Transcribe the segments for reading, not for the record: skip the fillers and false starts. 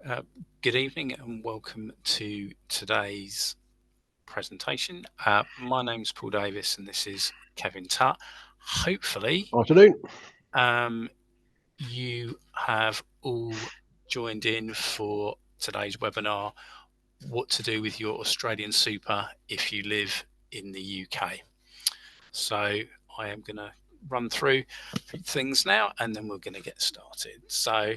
Uh, Good evening and welcome to today's presentation. My name's Paul Davis and this is Kevin Tutt. Hopefully, Afternoon. you have all joined in for today's webinar, What to Do with Your Australian Super If You Live in the UK. So I am going to run through things now and then we're going to get started. So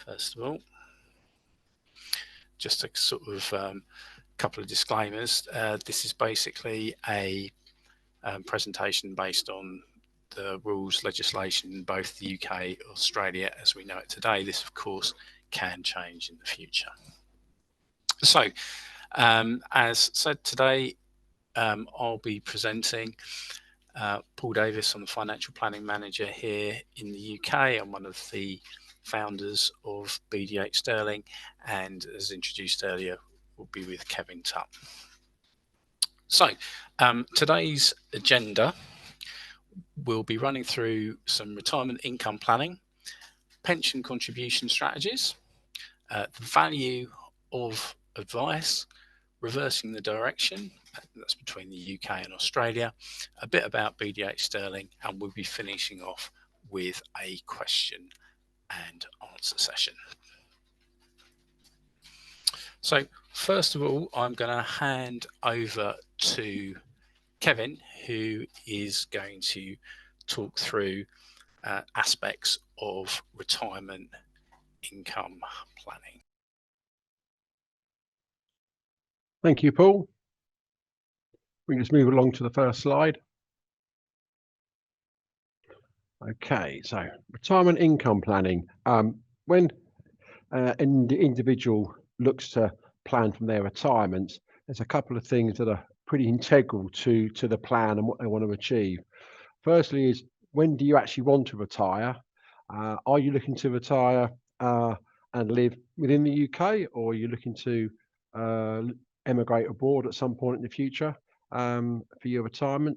first of all, just a sort of couple of disclaimers. This is basically a presentation based on the rules, legislation in both the UK, Australia as we know it today. This, of course, can change in the future. So, as said today, I'll be presenting. Paul Davis, I'm the Financial Planning Manager here in the UK. I'm one of the founders of BDH Sterling, and as introduced earlier, we'll be with Kevin Tutt. So, today's agenda, we'll be running through some retirement income planning, pension contribution strategies, the value of advice, reversing the direction, that's between the UK and Australia, a bit about BDH Sterling, and we'll be finishing off with a question and answer session. So first of all, I'm going to hand over to Kevin, who is going to talk through aspects of retirement income planning. Thank you, Paul. We can just move along to the first slide. Okay, so retirement income planning. When an individual looks to plan from their retirement, there's a couple of things that are pretty integral to the plan and what they want to achieve. Firstly is, when do you actually want to retire? Are you looking to retire and live within the UK, or are you looking to emigrate abroad at some point in the future for your retirement,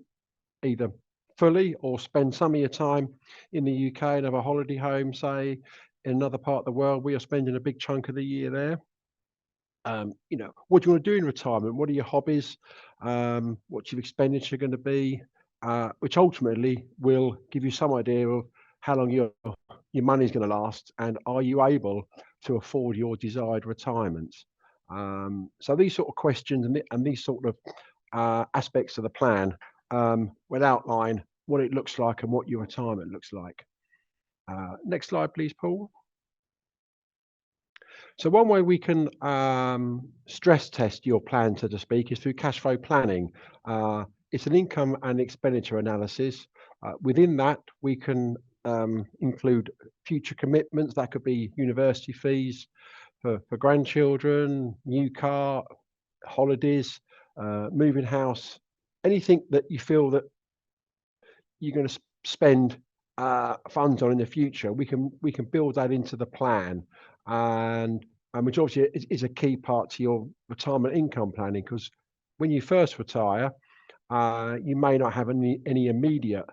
either fully or spend some of your time in the UK and have a holiday home, say, in another part of the world where you're spending a big chunk of the year there? What do you want to do in retirement? What are your hobbies? What's your expenditure going to be? Which ultimately will give you some idea of how long your money is going to last, and are you able to afford your desired retirement? So these sort of questions and these sort of aspects of the plan will outline what it looks like and what your retirement looks like. Next slide, please, Paul. So one way we can stress test your plan, so to speak, is through cash flow planning. It's an income and expenditure analysis. Within that, we can include future commitments. That could be university fees for grandchildren, new car, holidays, moving house, anything that you feel that you're going to spend funds on in the future. We can build that into the plan, and which obviously is a key part to your retirement income planning, because when you first retire, you may not have any immediate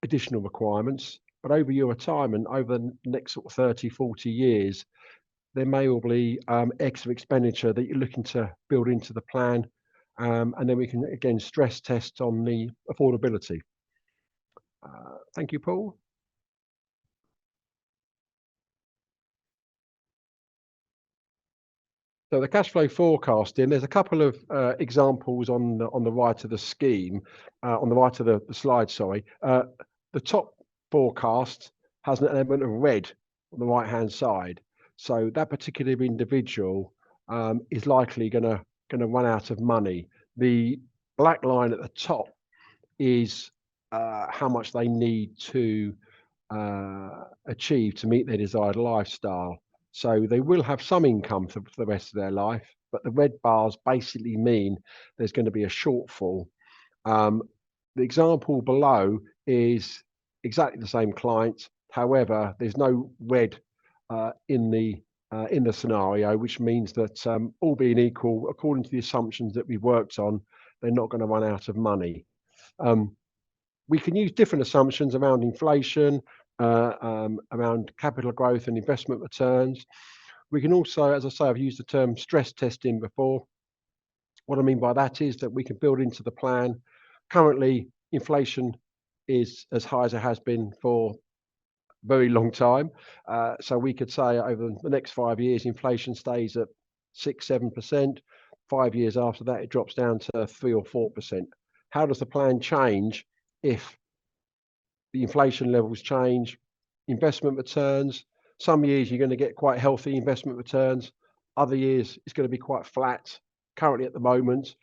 additional requirements, but over your retirement, over the next sort of 30, 40 years, there may well be extra expenditure that you're looking to build into the plan. And then we can again stress test on the affordability. Thank you, Paul. So the cash flow forecasting, there's a couple of examples on the right of the scheme, on the right of the slide, sorry. The top forecast has an element of red on the right-hand side. So that particular individual is likely going to run out of money. The black line at the top is how much they need to achieve to meet their desired lifestyle. So they will have some income for the rest of their life, but the red bars basically mean there's going to be a shortfall. The example below is exactly the same client. However, there's no red in the scenario, which means that all being equal, according to the assumptions that we worked on, they're not going to run out of money. We can use different assumptions around inflation, around capital growth and investment returns. We can also, as I say, I've used the term stress testing before. What I mean by that is that we can build into the plan. Currently, inflation is as high as it has been for a very long time. So we could say over the next 5 years, inflation stays at 6, 7%. 5 years after that, it drops down to 3 or 4%. How does the plan change if the inflation levels change? Investment returns, some years you're going to get quite healthy investment returns. Other years it's going to be quite flat. Currently at the moment,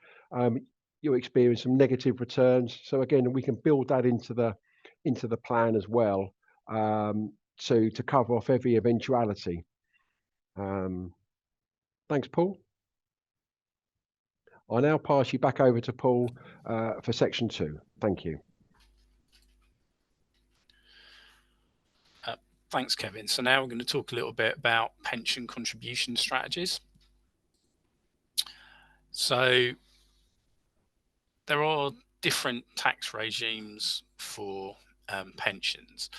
you'll experience some negative returns. So again, we can build that into the plan as well, to cover off every eventuality. Thanks, Paul. I'll now pass you back over to Paul for section 2. Thank you. Thanks, Kevin. So now we're going to talk a little bit about pension contribution strategies. So there are different tax regimes for pensions,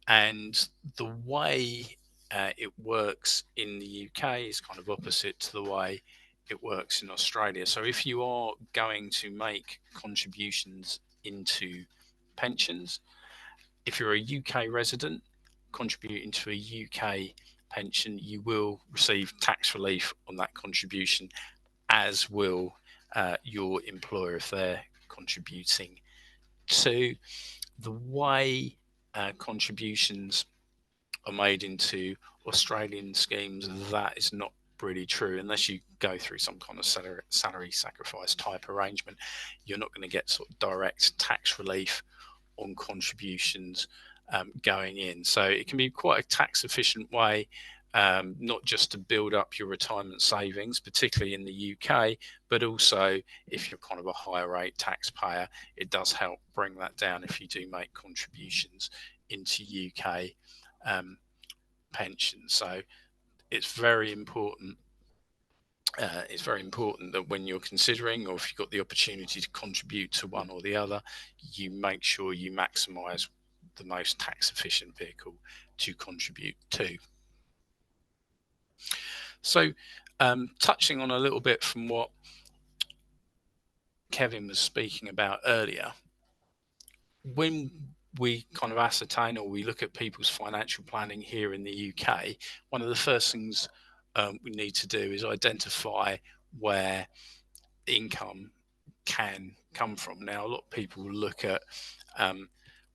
and the way it works in the UK is kind of opposite to the way it works in Australia. So if you are going to make contributions into pensions, if you're a UK resident contributing to a UK pension, you will receive tax relief on that contribution, as will your employer if they're contributing to. The way contributions are made into Australian schemes, that is not really true unless you go through some kind of salary sacrifice type arrangement. You're not going to get sort of direct tax relief on contributions going in. So it can be quite a tax efficient way, not just to build up your retirement savings, particularly in the UK, but also if you're kind of a higher rate taxpayer, it does help bring that down if you do make contributions into UK pensions. So it's very important. It's very important that when you're considering, or if you've got the opportunity to contribute to one or the other, you make sure you maximise the most tax efficient vehicle to contribute to. So touching on a little bit from what Kevin was speaking about earlier, when we kind of ascertain or we look at people's financial planning here in the UK, one of the first things we need to do is identify where income can come from. Now, a lot of people look at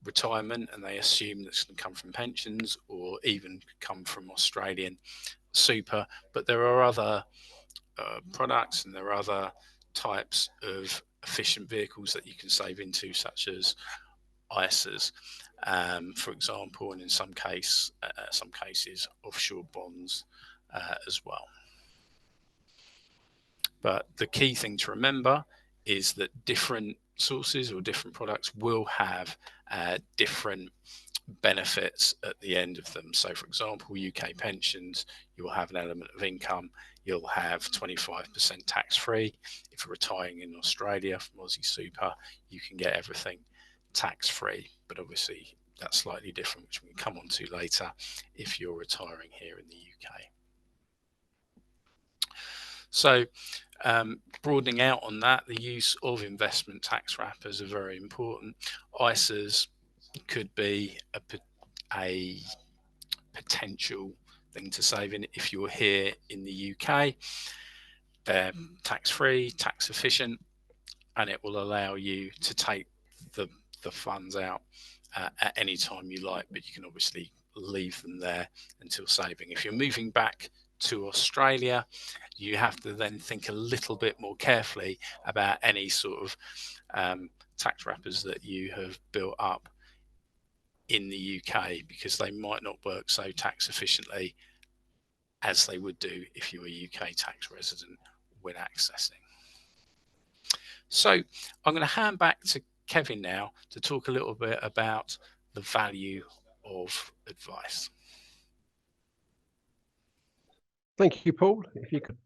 retirement and they assume that's going to come from pensions or even come from Australian super, but there are other products and there are other types of efficient vehicles that you can save into, such as ISAs, for example, and in some cases offshore bonds as well. But the key thing to remember is that different sources or different products will have different benefits at the end of them. So for example, UK pensions, you'll have an element of income, you'll have 25% tax free. If you're retiring in Australia from Aussie Super, you can get everything tax free, but obviously that's slightly different, which we can come on to later if you're retiring here in the UK. So broadening out on that, the use of investment tax wrappers are very important. ISAs could be a potential thing to save in if you're here in the UK. They're tax-free, tax efficient, and it will allow you to take the funds out at any time you like, but you can obviously leave them there until saving. If you're moving back to Australia, you have to then think a little bit more carefully about any sort of tax wrappers that you have built up in the UK, because they might not work so tax efficiently as they would do if you were a UK tax resident when accessing. So I'm going to hand back to Kevin now to talk a little bit about the value of advice. Thank you, Paul. If you could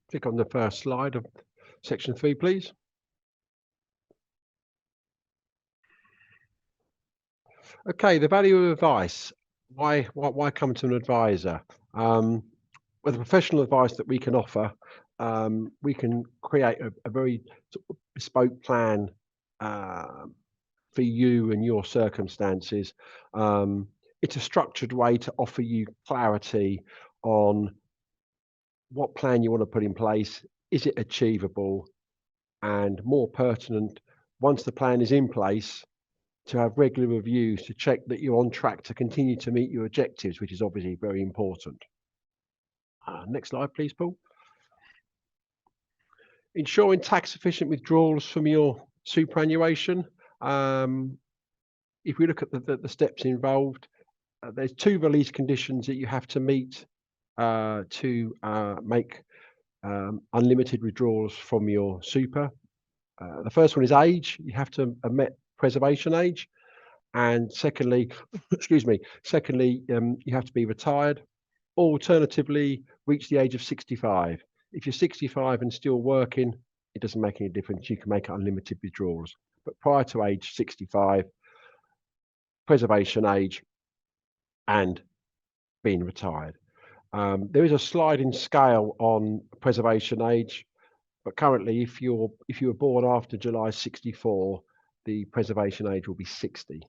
click on the first slide of section 3, please. Okay, the value of advice. Why come to an advisor? With the professional advice that we can offer, we can create a very sort of bespoke plan um, for you and your circumstances. Um, it's a structured way to offer you clarity on what plan you want to put in place. Is it achievable? And more pertinent, once the plan is in place, to have regular reviews to check that you're on track to continue to meet your objectives, which is obviously very important. Next slide, please, Paul. Ensuring tax efficient withdrawals from your superannuation. Um, if we look at the steps involved, there's two release conditions that you have to meet to make unlimited withdrawals from your super. The first one is age. You have to have met preservation age. And secondly, excuse me, secondly, you have to be retired. Alternatively, reach the age of 65. If you're 65 and still working, it doesn't make any difference. You can make unlimited withdrawals. But prior to age 65, preservation age, and being retired. There is a sliding scale on preservation age, but currently, if you were born after July 64, the preservation age will be 60.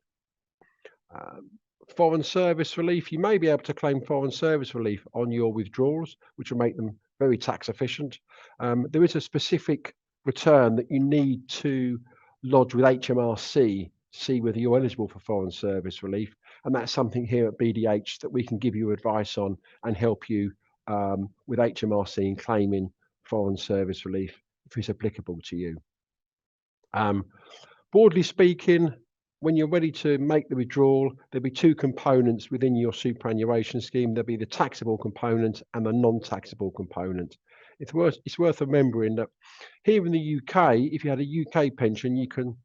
Um, Foreign service relief, you may be able to claim foreign service relief on your withdrawals, which will make them very tax efficient. There is a specific return that you need to lodge with HMRC to see whether you're eligible for foreign service relief. And that's something here at BDH that we can give you advice on and help you with HMRC in claiming foreign service relief if it's applicable to you. Broadly speaking, when you're ready to make the withdrawal, there'll be two components within your superannuation scheme. There'll be the taxable component and the non-taxable component. It's worth remembering that here in the UK, if you had a UK pension, you can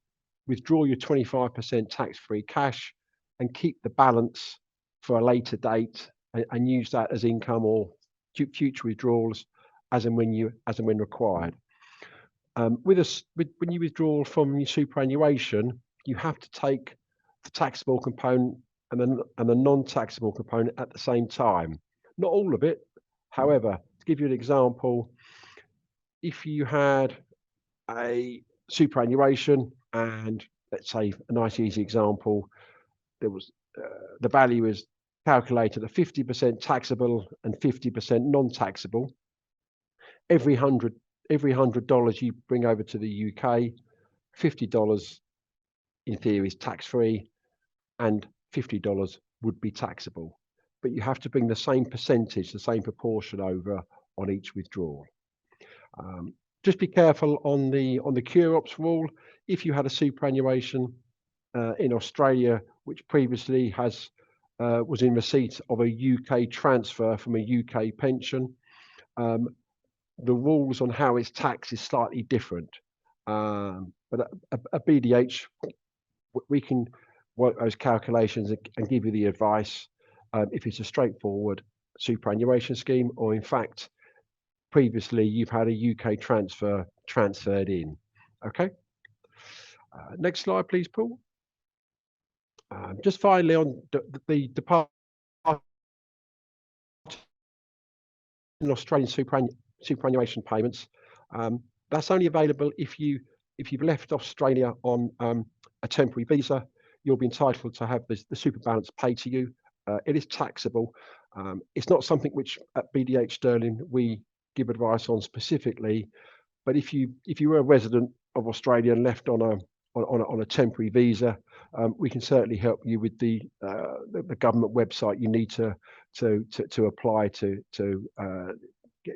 withdraw your 25% tax-free cash and keep the balance for a later date and use that as income or future withdrawals as and when required. When you withdraw from your superannuation, you have to take the taxable component and the non-taxable component at the same time. Not all of it. However, to give you an example, if you had a superannuation and let's say a nice easy example, there was the value is calculated at 50% taxable and 50% non-taxable. Every $100 you bring over to the UK, $50 in theory is tax-free and $50 would be taxable. But you have to bring the same percentage, the same proportion over on each withdrawal. Just be careful on the cure ops rule. If you had a superannuation in Australia, which previously was in receipt of a UK transfer from a UK pension, the rules on how it's taxed is slightly different. But at BDH, we can work those calculations and give you the advice if it's a straightforward superannuation scheme, or in fact, previously you've had a UK transfer transferred in. Okay. Next slide, please, Paul. Just finally on the Department of Australian superannuation payments. That's only available if you've left Australia on a temporary visa. You'll be entitled to have the super balance paid to you. It is taxable. It's not something which at BDH Sterling we give advice on specifically, but if you were a resident of Australia and left on a temporary visa, we can certainly help you with the government website you need to apply to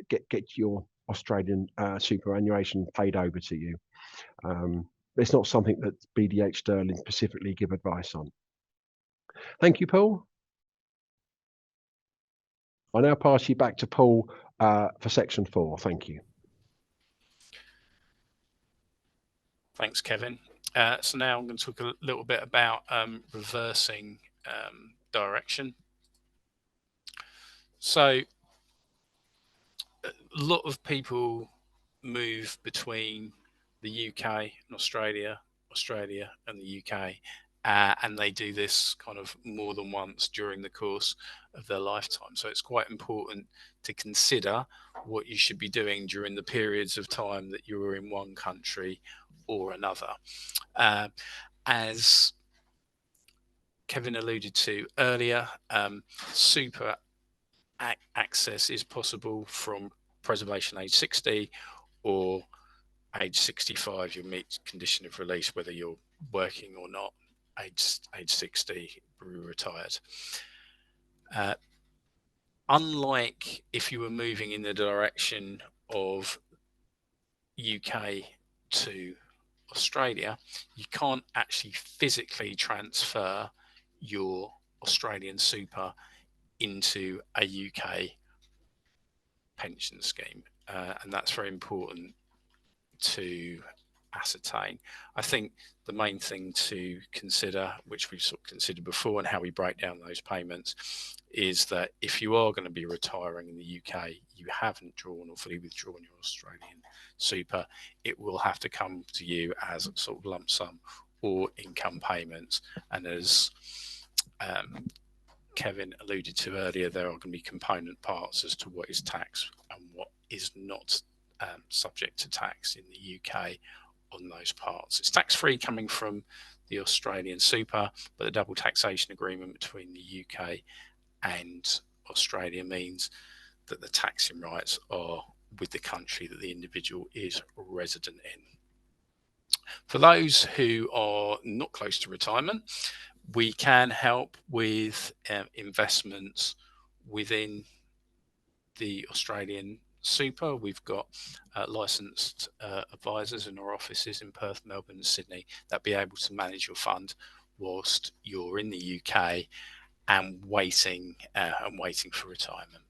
get your Australian superannuation paid over to you. It's not something that BDH Sterling specifically give advice on. Thank you, Paul. I now pass you back to Paul for section 4. Thank you. Thanks, Kevin. So now I'm going to talk a little bit about reversing direction. So a lot of people move between the UK and Australia and the UK, and they do this kind of more than once during the course of their lifetime. So it's quite important to consider what you should be doing during the periods of time that you're in one country or another. As Kevin alluded to earlier, super access is possible from preservation age 60 or age 65. You'll meet condition of release whether you're working or not. Age 60, retired. Unlike if you were moving in the direction of UK to Australia, you can't actually physically transfer your Australian super into a UK pension scheme, and that's very important to ascertain. I think the main thing to consider, which we've sort of considered before, and how we break down those payments, is that if you are going to be retiring in the UK, you haven't drawn or fully withdrawn your Australian super, it will have to come to you as a sort of lump sum or income payments. And as Kevin alluded to earlier, there are going to be component parts as to what is tax and what is not subject to tax in the UK on those parts. It's tax-free coming from the Australian super, but the double taxation agreement between the UK and Australia means that the taxing rights are with the country that the individual is resident in. For those who are not close to retirement, we can help with investments within the Australian super. We've got licensed advisors in our offices in Perth, Melbourne and Sydney that be able to manage your fund whilst you're in the UK and waiting for retirement.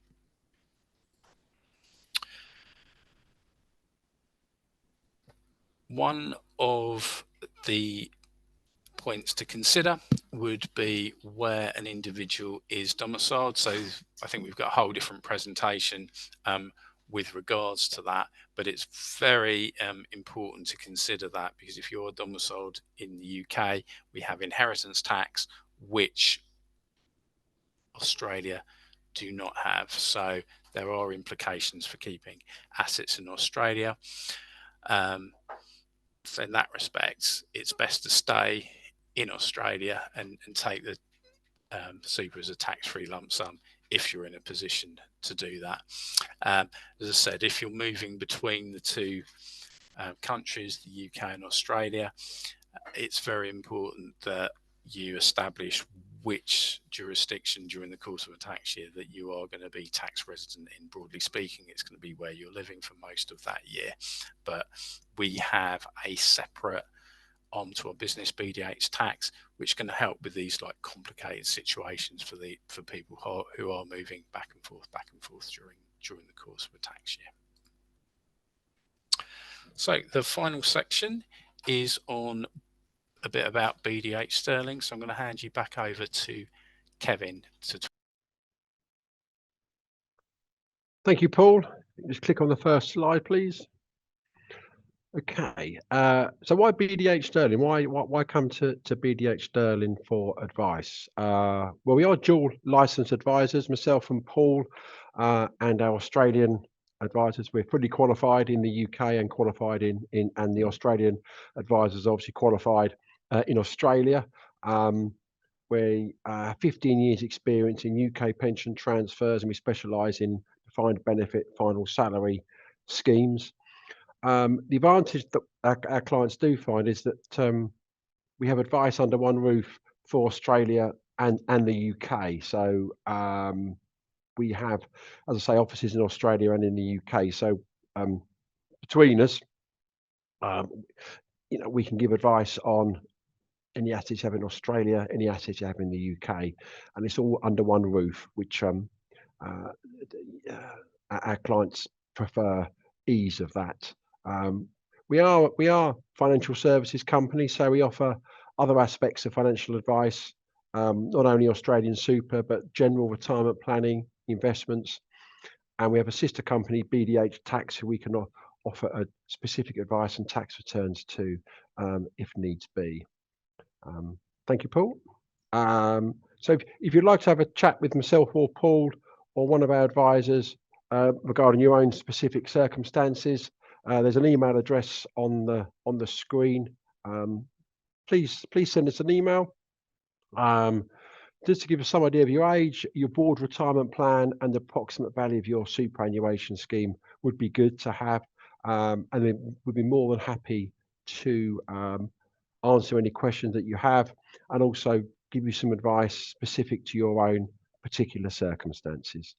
One of the points to consider would be where an individual is domiciled. So I think we've got a whole different presentation with regards to that, but it's very important to consider that, because if you're domiciled in the UK, we have inheritance tax, which Australia do not have. So there are implications for keeping assets in Australia. So in that respect, it's best to stay in Australia and take the super as a tax-free lump sum if you're in a position to do that. As I said, if you're moving between the two countries, the UK and Australia, it's very important that you establish which jurisdiction during the course of a tax year that you are going to be tax resident in. Broadly speaking, it's going to be where you're living for most of that year, but we have a separate arm to our business, BDH tax, which can help with these like complicated situations for people who are moving back and forth during the course of a tax year. So the final section is on a bit about BDH Sterling. So I'm going to hand you back over to Kevin to talk. Thank you, Paul. Just click on the first slide, please. Okay, so why BDH Sterling? Why come to BDH Sterling for advice? Well, we are dual licensed advisors, myself and Paul, and our Australian advisors. We're fully qualified in the UK and qualified in and the Australian advisors obviously qualified in Australia. We 15 years experience in UK pension transfers, and we specialise in defined benefit final salary schemes. The advantage that our clients do find is that we have advice under one roof for Australia and the UK. So we have, as I say, offices in Australia and in the UK. So between us, we can give advice on any assets you have in Australia, any assets you have in the UK, and it's all under one roof, which our clients prefer ease of that. We are financial services company, so we offer other aspects of financial advice, not only Australian super, but general retirement planning, investments, and we have a sister company, BDH Tax, who we can offer a specific advice and tax returns to if needs be. Thank you, Paul. So if you'd like to have a chat with myself or Paul or one of our advisors regarding your own specific circumstances, there's an email address on the screen. Please send us an email. Just to give us some idea of your age, your board retirement plan, and the approximate value of your superannuation scheme would be good to have. And then we'd be more than happy to answer any questions that you have, and also give you some advice specific to your own particular circumstances.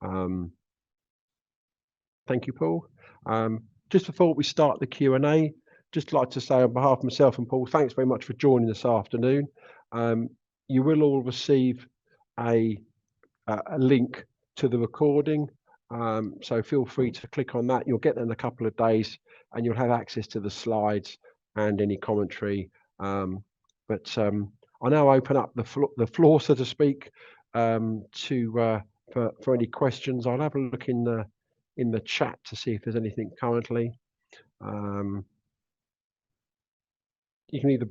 Thank you, Paul. Just before we start the Q&A, just like to say on behalf of myself and Paul, thanks very much for joining this afternoon. You will all receive a link to the recording, so feel free to click on that. You'll get that in a couple of days, and you'll have access to the slides and any commentary. But I now open up the floor, so to speak, for any questions. I'll have a look in the chat to see if there's anything currently. You can either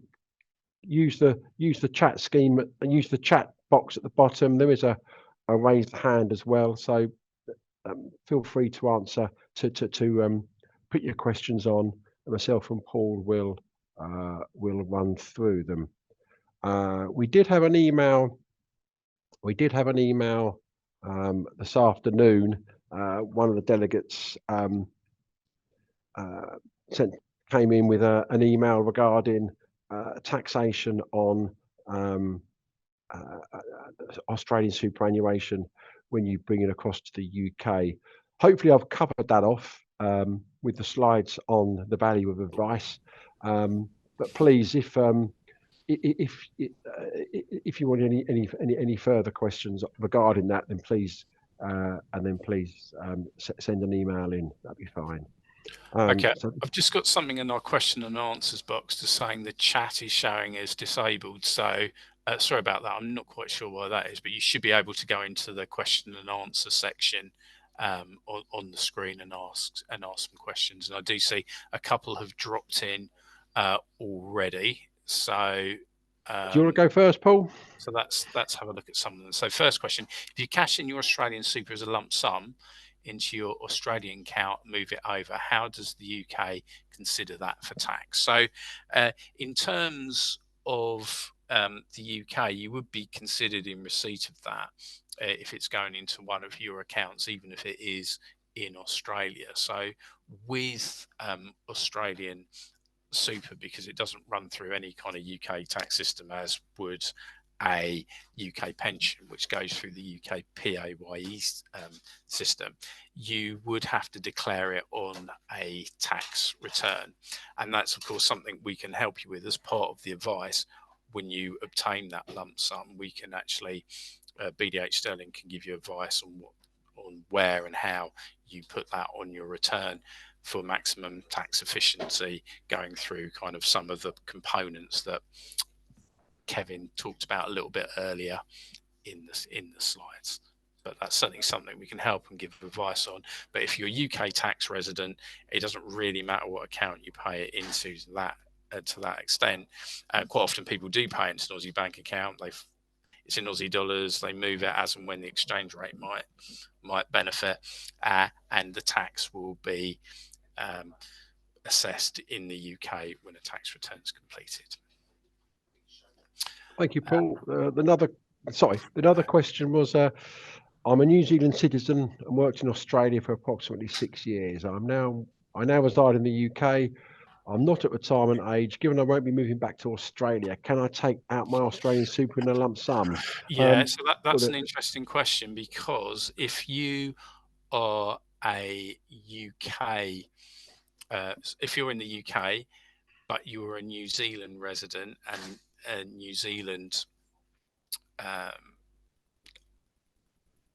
use the chat scheme and use the chat box at the bottom. There is a raised hand as well, so feel free to answer to put your questions on, and myself and Paul will run through them. We did have an email this afternoon. One of the delegates came in with an email regarding taxation on Australian superannuation when you bring it across to the UK. Hopefully I've covered that off with the slides on the value of advice. But please, if you want any further questions regarding that, then please send an email in. That'd be fine. Okay, so I've just got something in our question and answers box to saying the chat is showing as disabled. So sorry about that. I'm not quite sure why that is, but you should be able to go into the question and answer section on the screen and ask some questions. And I do see a couple have dropped in already. So do you want to go first, Paul? So let's have a look at some of them. So first question: if you cash in your Australian super as a lump sum into your Australian account, move it over, how does the UK consider that for tax? So in terms of the UK, you would be considered in receipt of that if it's going into one of your accounts, even if it is in Australia. So with Australian super, because it doesn't run through any kind of UK tax system as would a UK pension, which goes through the UK PAYE system, you would have to declare it on a tax return. And that's, of course, something we can help you with as part of the advice. When you obtain that lump sum, we can actually, BDH Sterling can give you advice on where and how you put that on your return for maximum tax efficiency, going through kind of some of the components that Kevin talked about a little bit earlier in the slides. But that's certainly something we can help and give advice on. But if you're a UK tax resident, it doesn't really matter what account you pay it into to that extent. Quite often people do pay into an Aussie bank account. It's in Aussie dollars. They move it as and when the exchange rate might benefit, and the tax will be assessed in the UK when a tax return is completed. Thank you, Paul. Another question was, I'm a New Zealand citizen and worked in Australia for approximately 6 years. I now reside in the UK. I'm not at retirement age. Given I won't be moving back to Australia, can I take out my Australian super in a lump sum? Yeah, so that's an interesting question, because if you are a UK, if you're in the UK, but you're a New Zealand resident and a New Zealand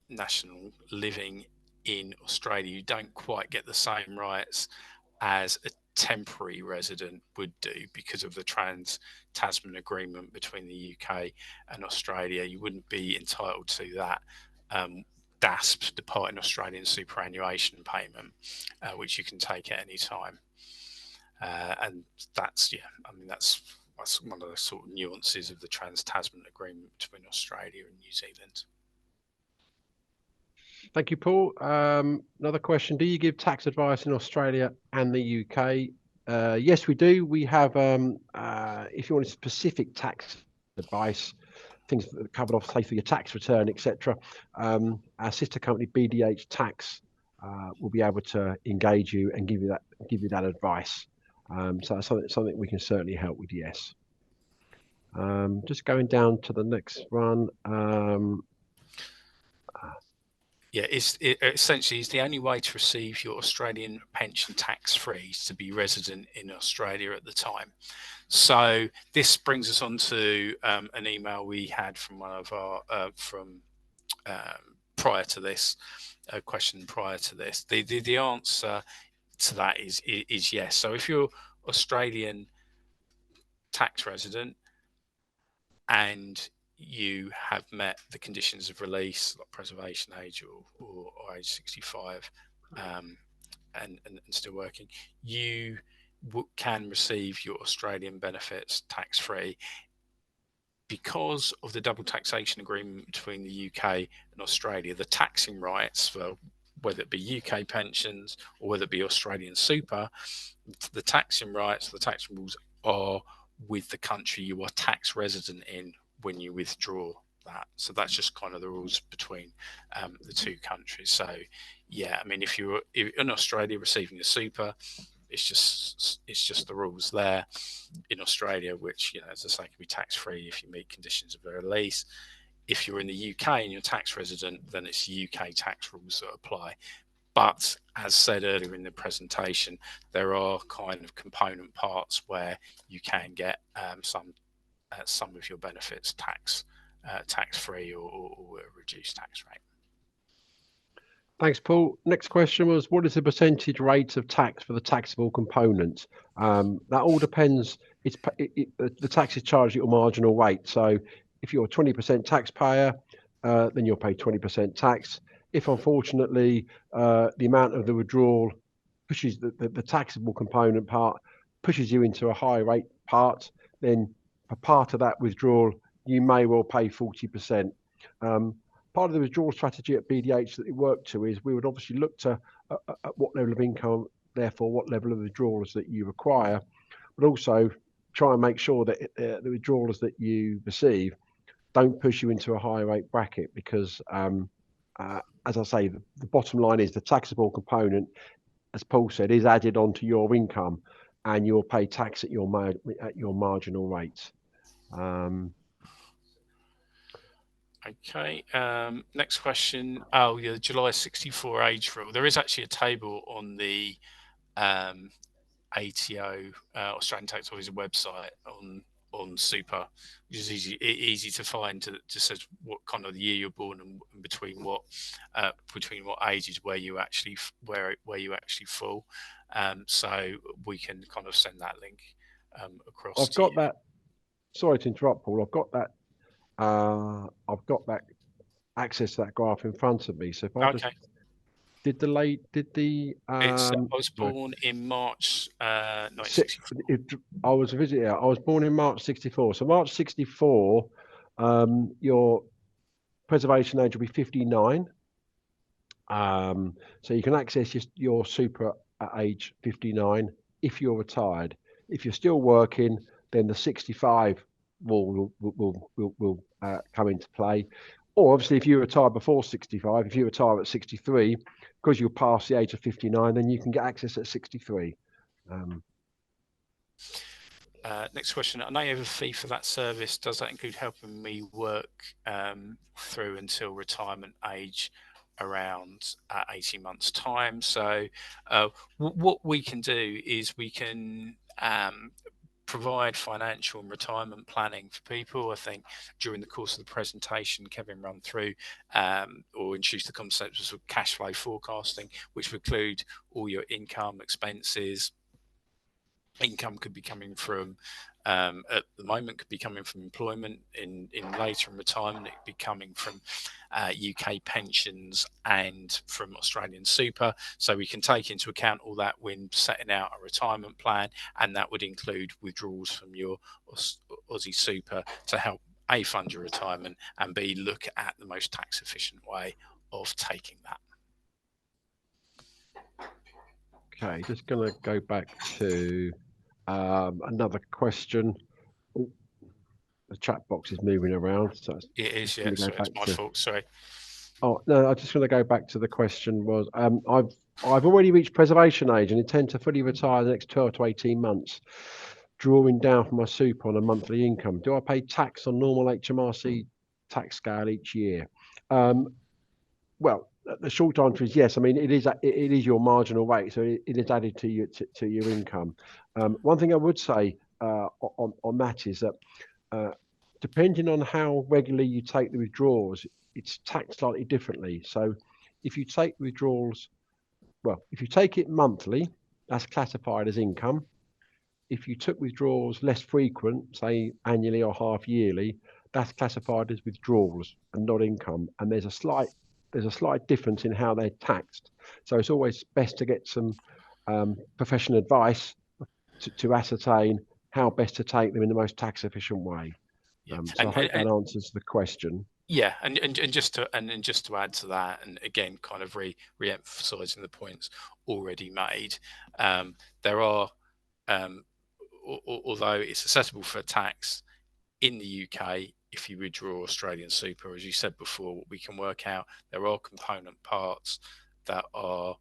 national living in Australia, you don't quite get the same rights as a temporary resident would do because of the Trans-Tasman Agreement between the UK and Australia. You wouldn't be entitled to that DASP, Departing Australian Superannuation Payment, which you can take at any time. And that's, yeah, I mean, that's that's one of the sort of nuances of the Trans-Tasman Agreement between Australia and New Zealand. Thank you, Paul. Another question: do you give tax advice in Australia and the UK? Yes, we do. We have, if you want specific tax advice, things that are covered off, say for your tax return, etc. Our sister company BDH Tax will be able to engage you and give you that advice. So that's something we can certainly help with. Yes. Just going down to the next one. Yeah, essentially is the only way to receive your Australian pension tax-free to be resident in Australia at the time. So this brings us on to an email we had from one of our prior to this, a question prior to this. The answer to that is yes. So if you're Australian tax resident and you have met the conditions of release, like preservation age or age 65, and still working, you can receive your Australian benefits tax free. Because of the double taxation agreement between the UK and Australia, the taxing rights for whether it be UK pensions or whether it be Australian super, the taxing rights, the tax rules are with the country you are tax resident in when you withdraw that. So that's just kind of the rules between the two countries. So yeah, I mean, if you're in Australia receiving a super, it's just the rules there in Australia, which, you know, as I say, can be tax free if you meet conditions of release. If you're in the UK and you're tax resident, then it's UK tax rules that apply. But as said earlier in the presentation, there are kind of component parts where you can get some of your benefits tax free or a reduced tax rate. Thanks, Paul. Next question was, what is the percentage rate of tax for the taxable component? That all depends. The tax is charged at your marginal rate. So if you're a 20% taxpayer, then you'll pay 20% tax. If unfortunately the amount of the withdrawal pushes the taxable component part pushes you into a high rate part, then for part of that withdrawal, you may well pay 40%. Part of the withdrawal strategy at BDH that we work to is we would obviously look to at what level of income, therefore what level of withdrawals that you require, but also try and make sure that the withdrawals that you receive don't push you into a higher rate bracket, because as I say, the bottom line is the taxable component, as Paul said, is added onto your income, and you'll pay tax at your marginal rate. Okay, next question. Oh, yeah, the July 64 age rule. There is actually a table on the ATO, Australian Tax Office's website on super, which is easy to find. To just says what kind of the year you're born and between what ages where you actually fall. So we can kind of send that link across. I've got that. Sorry to interrupt, Paul. I've got that access to that graph in front of me. So if I just I was born in March 1964. I was a visitor. I was born in March 64. So March 64, your preservation age will be 59. So you can access your super at age 59 if you're retired. If you're still working, then the 65 will come into play. Or obviously, if you retire before 65, if you retire at 63, because you're past the age of 59, then you can get access at 63. Next question. I know you have a fee for that service. Does that include helping me work through until retirement age around 18 months' time? So what we can do is we can provide financial and retirement planning for people. I think during the course of the presentation, Kevin ran through or introduced the concepts of cash flow forecasting, which would include all your income, expenses. Income could be coming from at the moment could be coming from employment. In later in retirement, it could be coming from UK pensions and from Australian super. So we can take into account all that when setting out a retirement plan, and that would include withdrawals from your Aussie super to help A, fund your retirement, and B, look at the most tax efficient way of taking that. Okay, just going to go back to another question. Oh, the chat box is moving around, so It is, going yeah. to go So back it's my to. fault. Sorry. Oh no, I'm just going to go back to the question. Was I've already reached preservation age and intend to fully retire the next 12 to 18 months, drawing down from my super on a monthly income. Do I pay tax on normal HMRC tax scale each year? Well, the short answer is yes. I mean, it is your marginal rate, so it is added to your income. One thing I would say on that is that depending on how regularly you take the withdrawals, it's taxed slightly differently. So, if you take withdrawals, well, if you take it monthly, that's classified as income. If you took withdrawals less frequent, say annually or half yearly, that's classified as withdrawals and not income. And there's a slight difference in how they're taxed. So it's always best to get some professional advice to ascertain how best to take them in the most tax efficient way. Yeah, So I hope that answers the question. yeah, and just to add to that, and again, kind of re-emphasising the points already made, there are, although it's accessible for tax in the UK, if you withdraw Australian super, as you said before, what we can work out, there are component parts that are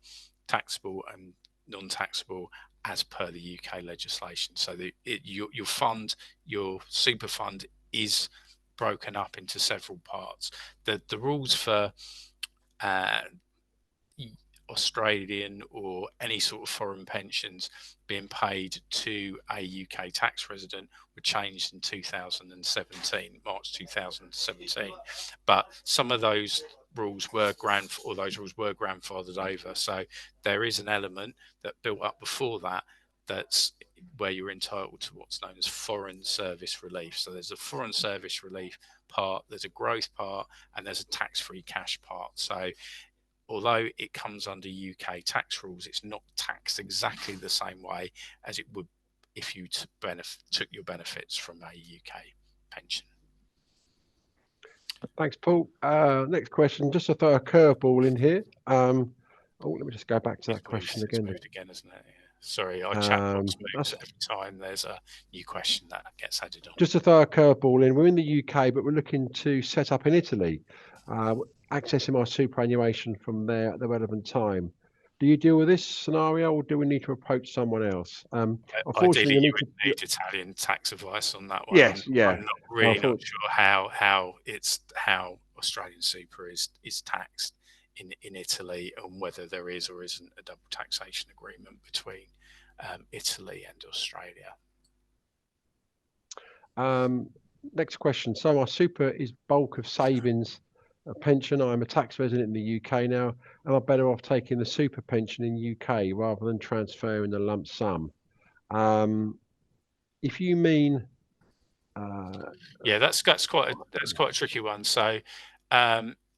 taxable and non-taxable as per the UK legislation. So your fund, your super fund, is broken up into several parts. The rules for uh, Australian or any sort of foreign pensions being paid to a UK tax resident were changed in 2017, March 2017. But some of those rules were grandfathered over. So there is an element that built up before that, that's where you're entitled to what's known as foreign service relief. So there's a foreign service relief part, there's a growth part, and there's a tax-free cash part. So although it comes under UK tax rules, it's not taxed exactly the same way as it would if you took your benefits from a UK pension. Thanks, Paul. Next question, just to throw a curveball in here. Let me just go back to that question again. It's moved again, isn't it? Yeah. Sorry, our chat box moves every time there's a new question that gets added on. Just to throw a curveball in, we're in the UK, but we're looking to set up in Italy, accessing our superannuation from there at the relevant time. Do you deal with this scenario, or do we need to approach someone else? Unfortunately, you would need Italian tax advice on that one. Yes, I'm not sure how Australian super is taxed in Italy, and whether there is or isn't a double taxation agreement between Italy and Australia. Next question. So my super is bulk of savings, a pension. I'm a tax resident in the UK now. Am I better off taking the super pension in UK rather than transferring the lump sum? If you mean, yeah, that's quite a tricky one. So,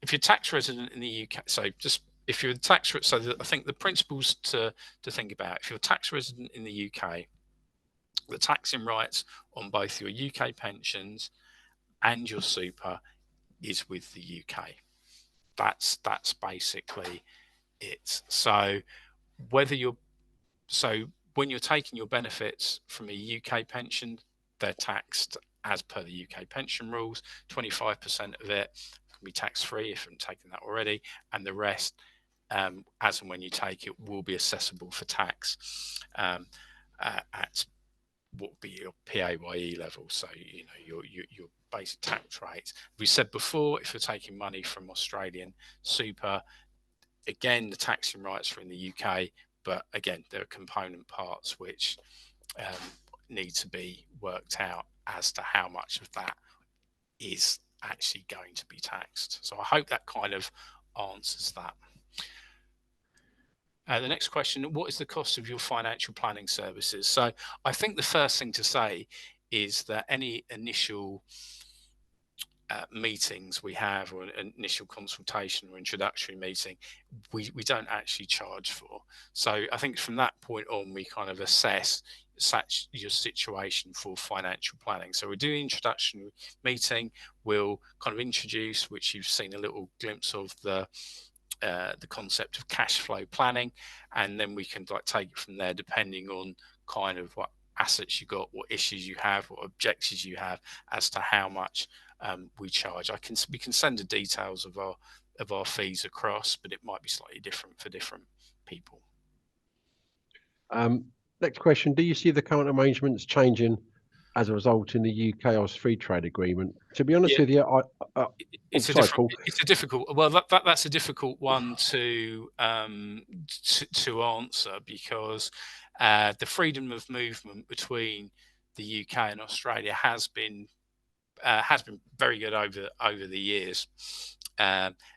if you're tax resident in the UK, so just if you're tax, so I think the principles to think about: if you're tax resident in the UK, the taxing rights on both your UK pensions and your super is with the UK. That's basically it. So when you're taking your benefits from a UK pension, they're taxed as per the UK pension rules. 25% of it can be tax free if I'm taking that already, and the rest, as and when you take it, will be assessable for tax at what would be your PAYE level. So your basic tax rate. We said before, if you're taking money from Australian super, again the taxing rights are in the UK, but again there are component parts which need to be worked out as to how much of that is actually going to be taxed. So I hope that kind of answers that. The next question, what is the cost of your financial planning services? So I think the first thing to say is that any initial meetings we have, or an initial consultation or introductory meeting, we don't actually charge for. So I think from that point on, we kind of assess such your situation for financial planning. So we do an introduction meeting, we'll kind of introduce, which you've seen a little glimpse of, the concept of cash flow planning, and then we can like take it from there, depending on kind of what assets you got, what issues you have, what objectives you have, as to how much we charge. We can send the details of our fees across, but it might be slightly different for different people. Next question: do you see the current arrangements changing as a result in the UK Oz free trade agreement? To be honest Yeah, with you, it's a sorry, different. Paul. It's a difficult. Well, that's a difficult one to answer, because the freedom of movement between the UK and Australia has been very good over the years,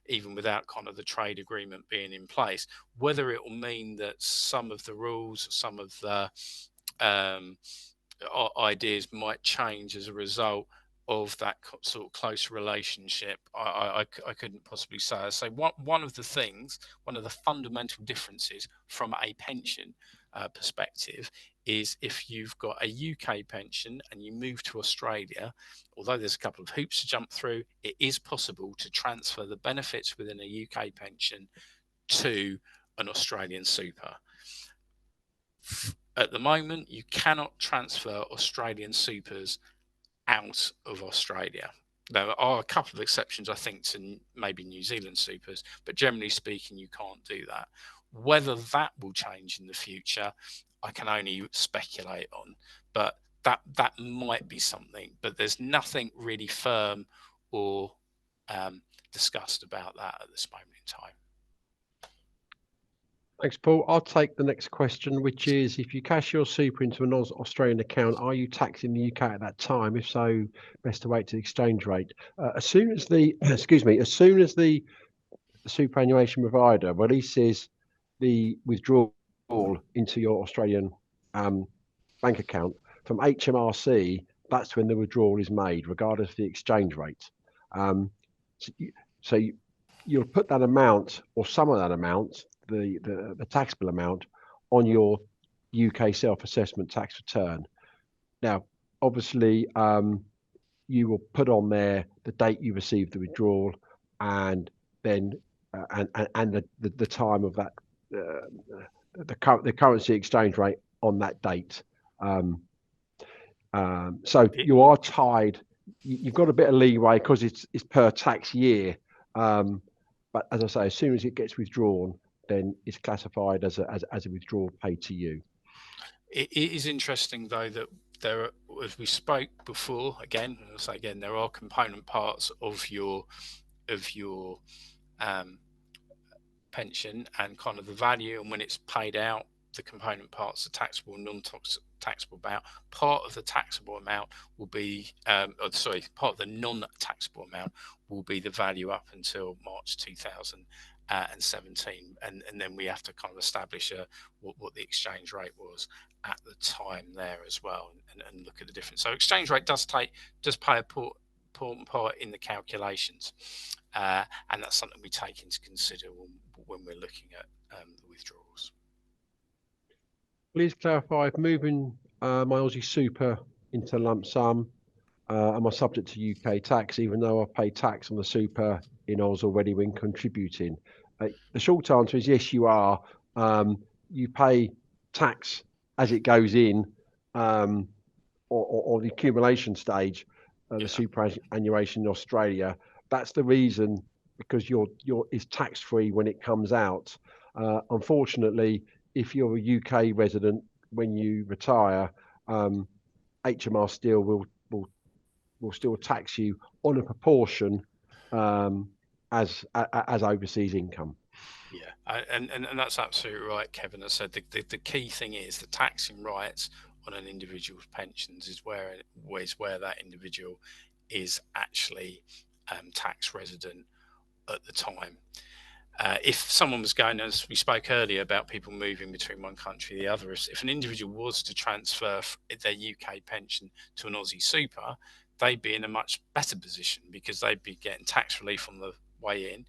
even without kind of the trade agreement being in place. Whether it will mean that some of the rules, some of the um, ideas might change as a result of that sort of close relationship, I couldn't possibly say. So one of the things, one of the fundamental differences from a pension perspective, is if you've got a UK pension and you move to Australia, although there's a couple of hoops to jump through, it is possible to transfer the benefits within a UK pension to an Australian super. At the moment, you cannot transfer Australian supers out of Australia. There are a couple of exceptions, I think, to maybe New Zealand supers, but generally speaking, you can't do that. Whether that will change in the future, I can only speculate on, but that might be something. But there's nothing really firm or discussed about that at this moment in time. Thanks, Paul. I'll take the next question, which is: if you cash your super into an Australian account, are you taxed in the UK at that time? If so, best to wait to the exchange rate. As soon as the as soon as the superannuation provider releases the withdrawal into your Australian bank account from HMRC, that's when the withdrawal is made, regardless of the exchange rate. So you'll put that amount, or some of that amount, the taxable amount, on your UK self-assessment tax return. Now, obviously, you will put on there the date you received the withdrawal, and then and the time of that, the currency exchange rate on that date. So you are tied. You've got a bit of leeway because it's per tax year. But as I say, as soon as it gets withdrawn, then it's classified as a withdrawal paid to you. It is interesting, though, that there are, as we spoke before, again, I'll say again, there are component parts of your pension, and kind of the value, and when it's paid out, the component parts, the taxable and non-taxable amount. Part of the taxable amount will be, part of the non-taxable amount will be the value up until March 2017, and then we have to kind of establish what the exchange rate was at the time there as well, and look at the difference. So exchange rate does play a important part in the calculations, and that's something we take into consider when we're looking at the withdrawals. Please clarify if moving my Aussie super into lump sum, am I subject to UK tax, even though I pay tax on the super in Oz already when contributing? The short answer is yes, you are. You pay tax as it goes in, or the accumulation stage, the superannuation in Australia. That's the reason, because it's tax free when it comes out. Unfortunately, if you're a UK resident, when you retire, HMR still will still tax you on a proportion as overseas income. Yeah, and that's absolutely right, Kevin. I said the key thing is the taxing rights on an individual's pensions is where that individual is actually tax resident at the time. If someone was going, as we spoke earlier about people moving between one country and the other, if an individual was to transfer their UK pension to an Aussie super, they'd be in a much better position because they'd be getting tax relief on the way in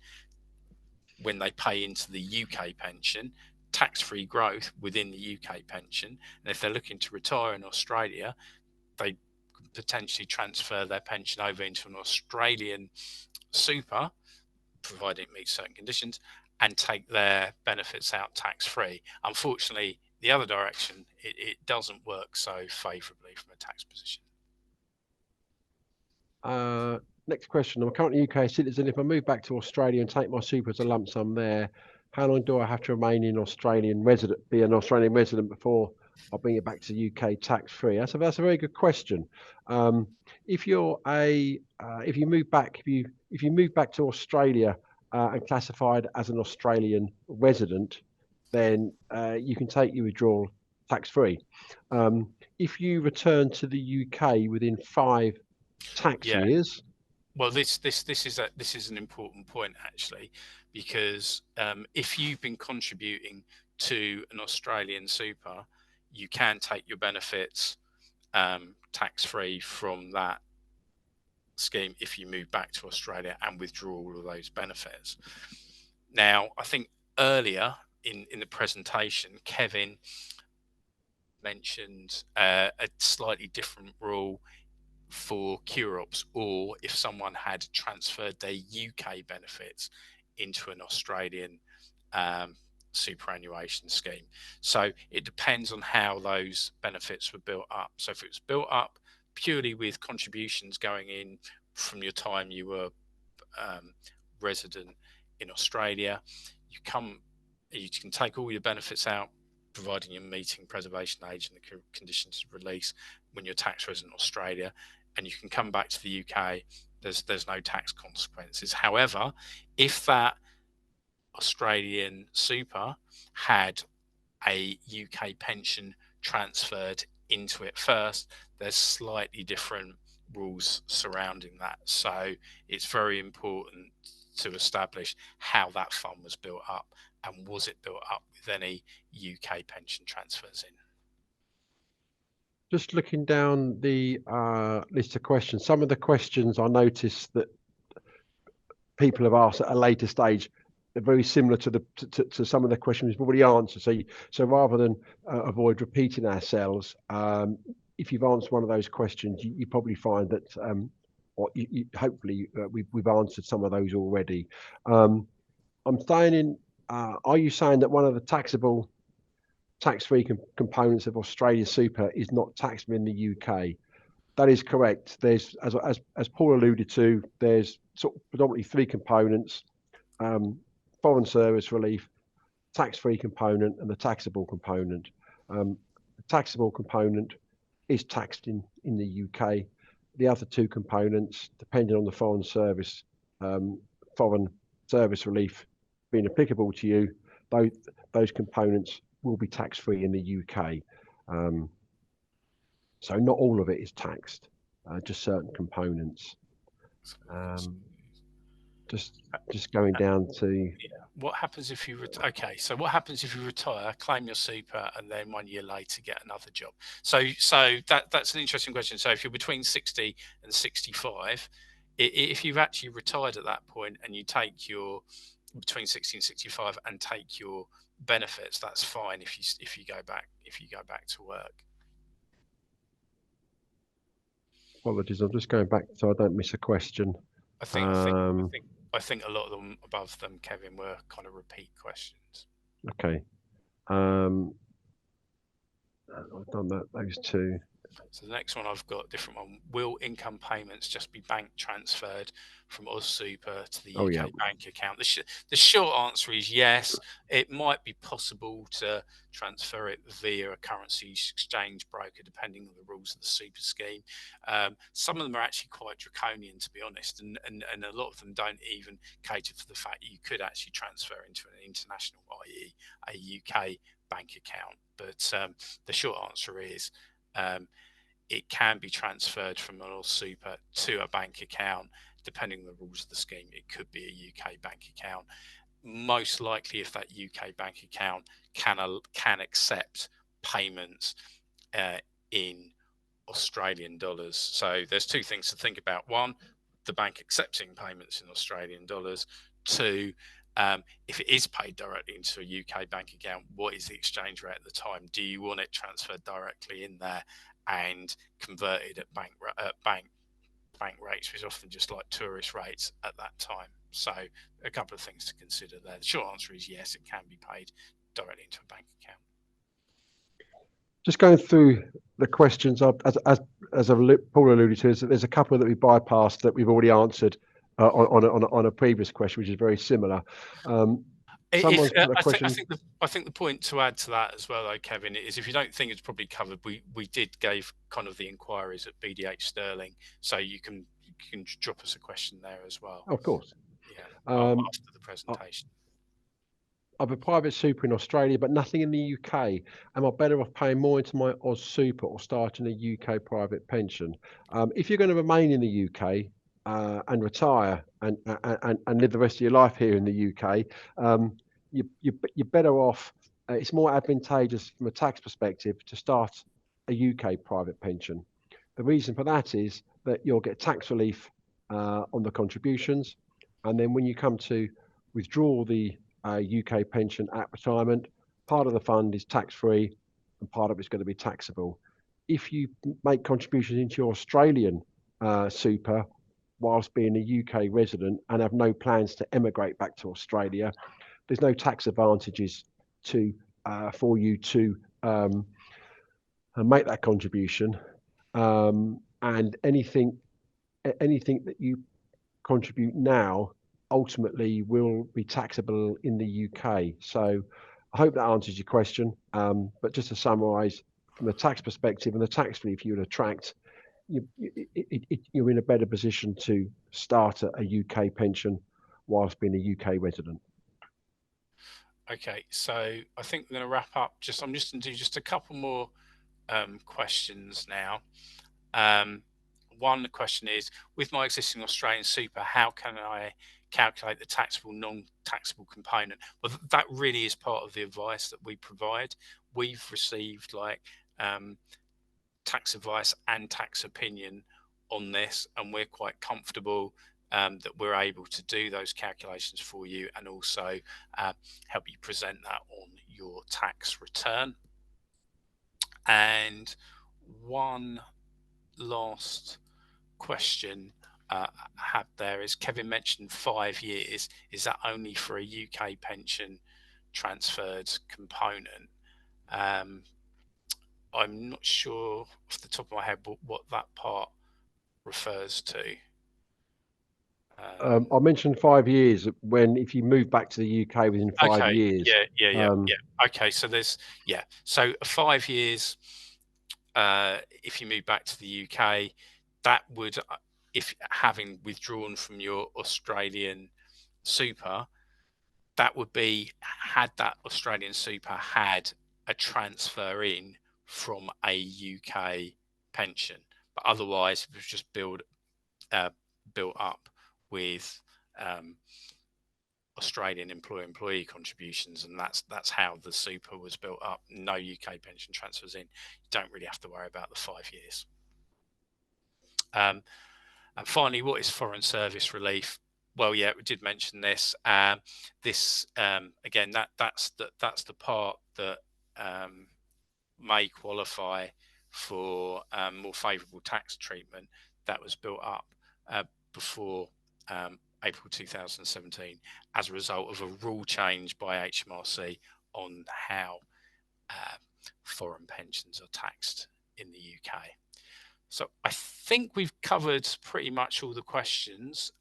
when they pay into the UK pension, tax-free growth within the UK pension. And if they're looking to retire in Australia, they could potentially transfer their pension over into an Australian super, provided it meets certain conditions, and take their benefits out tax-free. Unfortunately, the other direction, it doesn't work so favourably from a tax position. Next question. I'm currently a UK citizen. If I move back to Australia and take my super as a lump sum there, how long do I have to remain in be an Australian resident before I bring it back to the UK tax free? That's a very good question. If you're if you move back to Australia and classified as an Australian resident, then you can take your withdrawal tax free. If you return to the UK within 5 tax Yeah. years. Well, this is an important point actually, because if you've been contributing to an Australian super, you can take your benefits tax free from that scheme if you move back to Australia and withdraw all of those benefits. Now, I think earlier in the presentation, Kevin mentioned a slightly different rule for cure-ops, or if someone had transferred their UK benefits into an Australian superannuation scheme. So it depends on how those benefits were built up. So if it was built up purely with contributions going in from your time you were resident in Australia, you can take all your benefits out, providing you're meeting preservation age and the conditions of release when you're tax resident in Australia, and you can come back to the UK. There's no tax consequences. However, if that Australian super had a UK pension transferred into it first, there's slightly different rules surrounding that. So it's very important to establish how that fund was built up, and was it built up with any UK pension transfers in. Just looking down the list of questions, some of the questions I noticed that people have asked at a later stage are very similar to some of the questions we've already answered. So rather than avoid repeating ourselves, if you've answered one of those questions, you probably find that hopefully we've answered some of those already. I'm staying in. Are you saying that one of the tax-free components of Australia super is not taxable in the UK? That is correct. There's, as Paul alluded to, there's sort of predominantly three components: foreign service relief, tax-free component, and the taxable component. The taxable component is taxed in the UK. The other two components, depending on the foreign service relief being applicable to you, those components will be tax-free in the UK. So not all of it is taxed, just certain components. Just going down to. Yeah. What happens if you okay? So what happens if you retire, claim your super, and then 1 year later get another job? So that's an interesting question. So if you're between 60 and 65, if you've actually retired at that point and you take your between 60 and 65 and take your benefits, that's fine if you go back to work. Apologies, I'm just going back so I don't miss a question. I think a lot of them above them, Kevin, were kind of repeat questions. Okay. I've done those two. So the next one I've got a different one. Will income payments just be bank transferred from AusSuper to the UK bank account? The short answer is yes. It might be possible to transfer it via a currency exchange broker, depending on the rules of the super scheme. Some of them are actually quite draconian, to be honest, and a lot of them don't even cater for the fact that you could actually transfer into an international, i.e. a UK bank account. But the short answer is it can be transferred from an AusSuper to a bank account, depending on the rules of the scheme. It could be a UK bank account. most likely if that UK bank account can accept payments in Australian dollars. So there's two things to think about. One, the bank accepting payments in Australian dollars. Two, if it is paid directly into a UK bank account, what is the exchange rate at the time? Do you want it transferred directly in there and converted at bank rates, which is often just like tourist rates at that time? So a couple of things to consider there. The short answer is yes, it can be paid directly into a bank account. Just going through the questions, as Paul alluded to, is that there's a couple that we bypassed that we've already answered on a previous question, which is very similar. Someone's put a question. I think the point to add to that as well, though, Kevin, is if you don't think it's probably covered, we did give kind of the inquiries at BDH Sterling, so you can drop us a question there as well. Of course. Yeah, after the presentation. I've a private super in Australia, but nothing in the UK. Am I better off paying more into my Oz super or starting a UK private pension? If you're going to remain in the UK and retire and live the rest of your life here in the UK, you're better off. It's more advantageous from a tax perspective to start a UK private pension. The reason for that is that you'll get tax relief on the contributions, and then when you come to withdraw the UK pension at retirement, part of the fund is tax-free and part of it's going to be taxable. If you make contributions into your Australian super whilst being a UK resident and have no plans to emigrate back to Australia, there's no tax advantages for you to make that contribution. And anything that you contribute now ultimately will be taxable in the UK. So I hope that answers your question. But just to summarise, from the tax perspective and the tax relief you would attract, you're in a better position to start a UK pension whilst being a UK resident. Okay, so I think we're going to wrap up. I'm just going to do just a couple more questions now. One question is, with my existing Australian super, how can I calculate the taxable, non-taxable component? Well, that really is part of the advice that we provide. We've received tax advice and tax opinion on this, and we're quite comfortable that we're able to do those calculations for you and also help you present that on your tax return. And one last question I have there is, Kevin mentioned 5 years. Is that only for a UK pension transferred component? I'm not sure off the top of my head what that part refers to. I mentioned 5 years when if you move back to the UK within 5 years. Yeah. Okay, so so 5 years. If you move back to the UK, that would, if having withdrawn from your Australian super, that would be had that Australian super had a transfer in from a UK pension, but otherwise it was just built up with Australian employee contributions, and that's how the super was built up. No UK pension transfers in. You don't really have to worry about the 5 years. And finally, what is foreign service relief? Well, yeah, we did mention this. This again, that's the part that may qualify for more favourable tax treatment. That was built up before April 2017 as a result of a rule change by HMRC on how foreign pensions are taxed in the UK. So I think we've covered pretty much all the questions.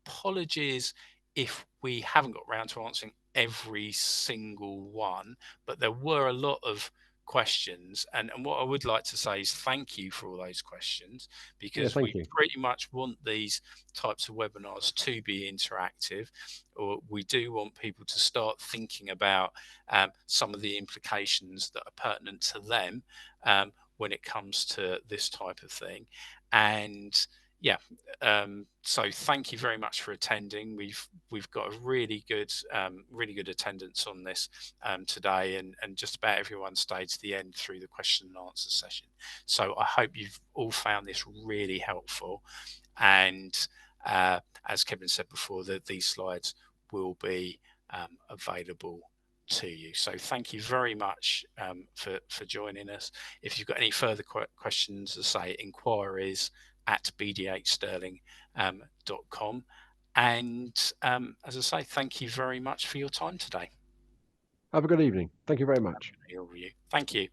Apologies if we haven't got around to answering every single one, but there were a lot of questions, and what I would like to say is thank you for all those questions, because we pretty much want these types of webinars to be interactive, or we do want people to start thinking about some of the implications that are pertinent to them when it comes to this type of thing. And yeah, so thank you very much for attending. We've got a really good attendance on this today, and just about everyone stayed to the end through the question and answer session. So I hope you've all found this really helpful. And as Kevin said before, that these slides will be available to you. So thank you very much for joining us. If you've got any further questions, as I say, inquiries at bdhsterling.com. And as I say, thank you very much for your time today. Have a good evening. Thank you very much. Thank you.